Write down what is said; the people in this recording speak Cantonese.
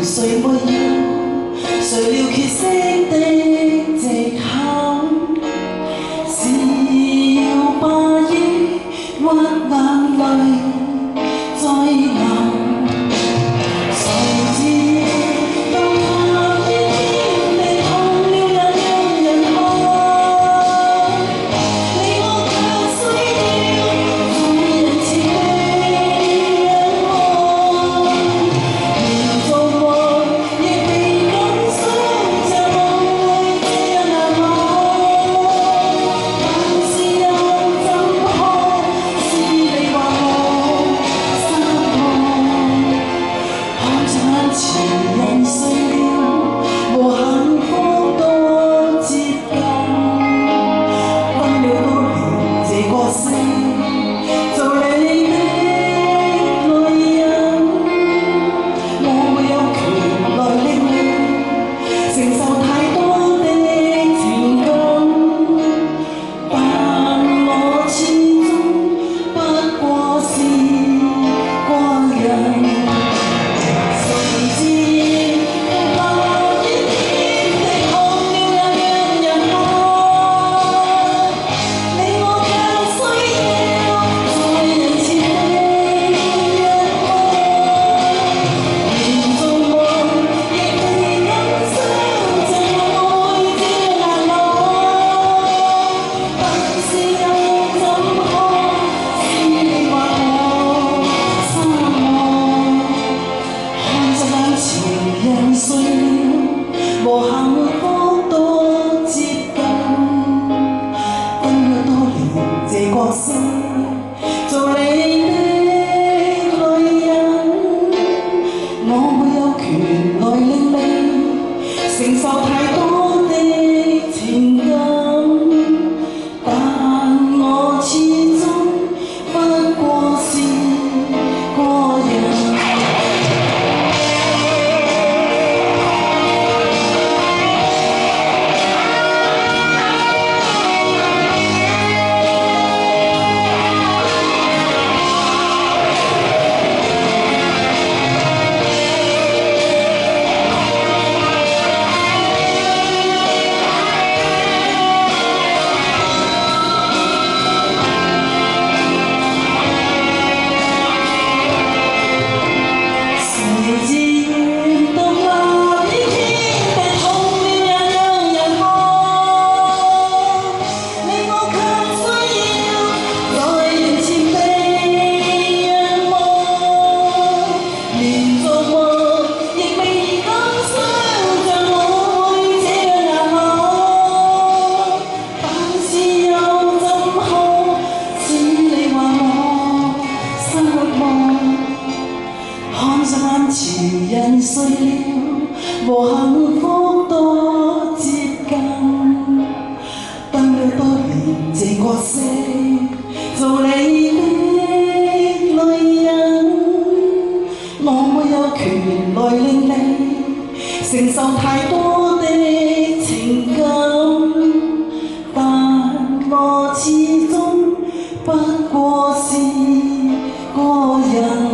誰沒有？誰料缺席的藉口？是要把憶屈眼淚再流。誰知當下天地痛了也讓人看，你我卻需要在人前被仰望。連做夢亦未敢想像會這樣難忘，但是又怎可是你話我失望？看着眼前人睡了，和幸福多接近，分了多年這個世，做你的女人，我沒有權來令你承受太多的情感，但我始終不過是個人。誰知當那天天地痛了也讓人看，你我卻需要在人前被仰望。連做夢亦未敢想像會這樣難忘，但是又怎可是你話我失望？看着眼前人睡了，和幸福多接近，分了多年這個世，做你的女人，我沒有權來令你承受太多的情感，但我始終不過是個人。誰知當那天天地痛了也讓人看，你我卻需要在人前被仰望。連做夢亦未敢想像我會這樣難忘，但是又怎可是你話我失望？看着眼前人睡了，和幸福多接近，等了多年這個世，做你的女人，我沒有權來令你承受太多的情感，但我始終不過是個人。